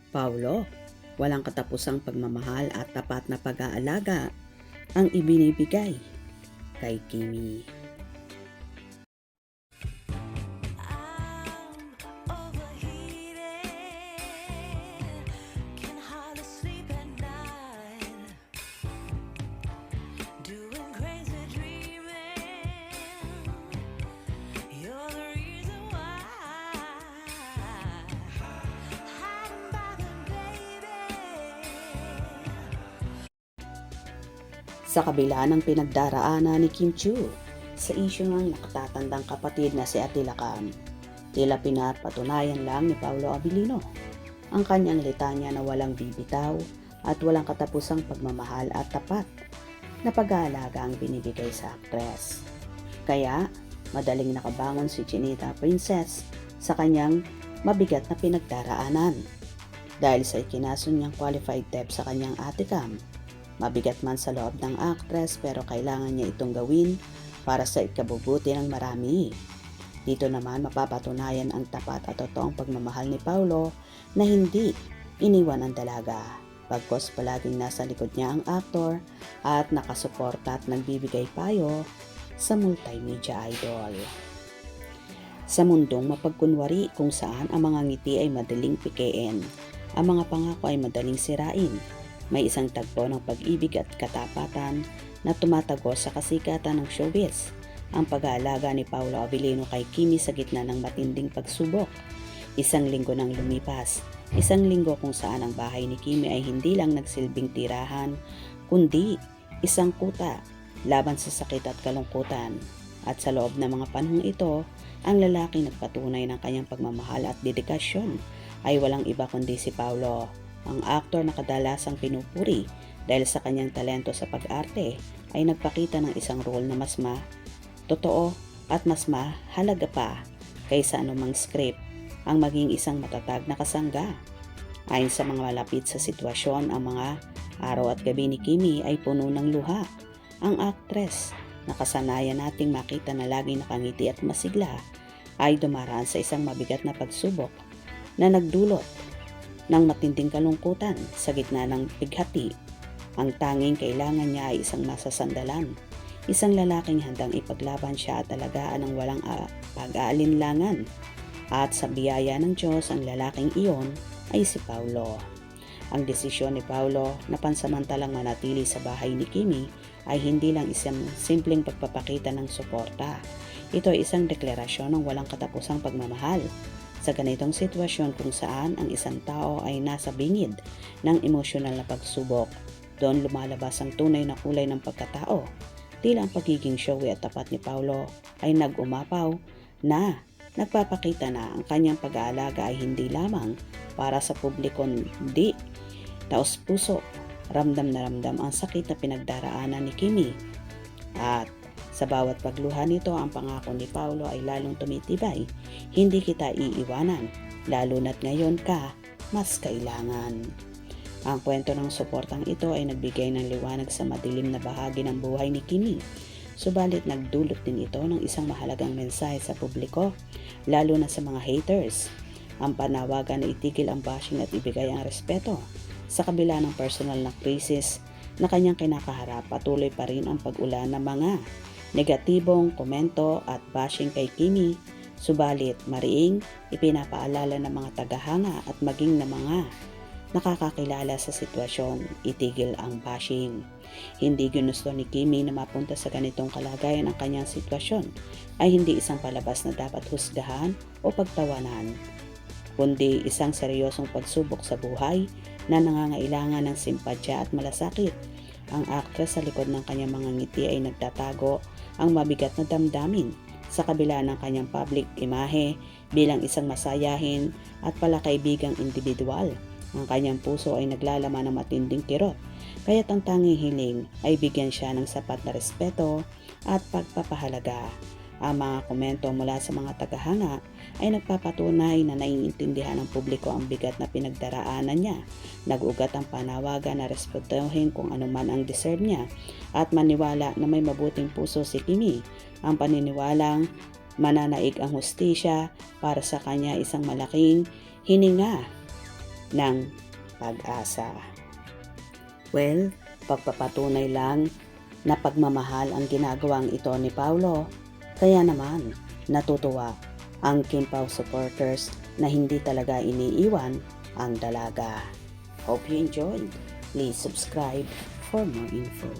Paulo, walang katapusang pagmamahal at tapat na pag-aalaga ang ibinibigay kay Kimi. Sa kabila ng pinagdaraanan ni Kim Chu sa isyu ng nakatatandang kapatid na si Attila Cam, tila pinapatunayan lang ni Paolo Abilino ang kanyang litanya na walang bibitaw at walang katapusang pagmamahal at tapat na pag-aalaga ang binibigay sa aktres. Kaya, madaling nakabangon si Chinita Princess sa kanyang mabigat na pinagdaraanan dahil sa ikinaso niyang qualified theft sa kanyang ate Cam. Mabigat man sa loob ng actress pero kailangan niya itong gawin para sa ikabubuti ng marami. Dito naman mapapatunayan ang tapat at totoong pagmamahal ni Paulo na hindi iniwan ang dalaga. Bagkos palaging nasa likod niya ang aktor at nakasuporta at nagbibigay payo sa multimedia idol. Sa mundong mapagkunwari kung saan ang mga ngiti ay madaling pikein, ang mga pangako ay madaling sirain, may isang tagpo ng pag-ibig at katapatan na tumatagos sa kasikatan ng showbiz. Ang pag-aalaga ni Paolo Abilino kay Kimi sa gitna ng matinding pagsubok. Isang linggo nang lumipas. Isang linggo kung saan ang bahay ni Kimi ay hindi lang nagsilbing tirahan, kundi isang kuta laban sa sakit at kalungkutan. At sa loob ng mga panahong ito, ang lalaki nagpatunay ng kanyang pagmamahal at dedikasyon ay walang iba kundi si Paolo. Ang aktor na kadalasang pinupuri dahil sa kanyang talento sa pag-arte ay nagpakita ng isang role na mas totoo at mas mahalaga pa kaysa anumang script ang maging isang matatag na kasangga. Ayon sa mga malapit sa sitwasyon, ang mga araw at gabi ni Kimi ay puno ng luha. Ang aktres na kasanayan nating makita na laging nakangiti at masigla ay dumaraan sa isang mabigat na pagsubok na nagdulot ng matinding kalungkutan sa gitna ng bighati. Ang tanging kailangan niya ay isang masasandalan, isang lalaking handang ipaglaban siya at alagaan ng walang pag-aalinlangan. At sa biyaya ng Diyos, ang lalaking iyon ay si Paulo. Ang desisyon ni Paulo na pansamantalang manatili sa bahay ni Kimi ay hindi lang isang simpleng pagpapakita ng suporta. Ito ay isang deklarasyon ng walang katapusang pagmamahal. Sa ganitong sitwasyon kung saan ang isang tao ay nasa bingid ng emosyonal na pagsubok, doon lumalabas ang tunay na kulay ng pagkatao. Tila ang pagiging showy at tapat ni Paulo ay nag-umapaw na nagpapakita na ang kanyang pag-aalaga ay hindi lamang para sa publiko, kundi taos puso, ramdam na ramdam ang sakit na pinagdaraanan ni Kimi. At sa bawat pagluha nito, ang pangako ni Paulo ay lalong tumitibay. Hindi kita iiwanan, lalo na't ngayon ka mas kailangan. Ang kwento ng suportang ito ay nagbigay ng liwanag sa madilim na bahagi ng buhay ni Kimi. Subalit nagdulot din ito ng isang mahalagang mensahe sa publiko, lalo na sa mga haters. Ang panawagan na itigil ang bashing at ibigay ang respeto. Sa kabila ng personal na krisis na kanyang kinakaharap, patuloy pa rin ang pag-ulan ng mga negatibong komento at bashing kay Kimi. Subalit mariing ipinapaalala ng mga tagahanga at maging ng mga nakakakilala sa sitwasyon, itigil ang bashing. Hindi ginusto ni Kimi na mapunta sa ganitong kalagayan. Ang kanyang sitwasyon ay hindi isang palabas na dapat husgahan o pagtawanan, kundi isang seryosong pagsubok sa buhay na nangangailangan ng simpadya at malasakit. Ang aktres sa likod ng kanyang mga ngiti ay nagtatago ang mabigat na damdamin. Sa kabila ng kanyang public imahe bilang isang masayahin at palakaibigang individual, ang kanyang puso ay naglalaman ng matinding kirot. Kaya't ang tanging hiling ay bigyan siya ng sapat na respeto at pagpapahalaga. Ang mga komento mula sa mga tagahanga ay nagpapatunay na naiintindihan ng publiko ang bigat na pinagdaraanan niya. Nag-ugat ang panawagan na respetuhin kung ano man ang deserve niya at maniwala na may mabuting puso si Kimi. Ang paniniwalang mananaig ang hustisya para sa kanya isang malaking hininga ng pag-asa. Well, pagpapatunay lang na pagmamahal ang ginagawang ito ni Paulo, kaya naman natutuwa ang Kim Pao supporters na hindi talaga iniiwan ang dalaga. Hope you enjoyed. Please subscribe for more info.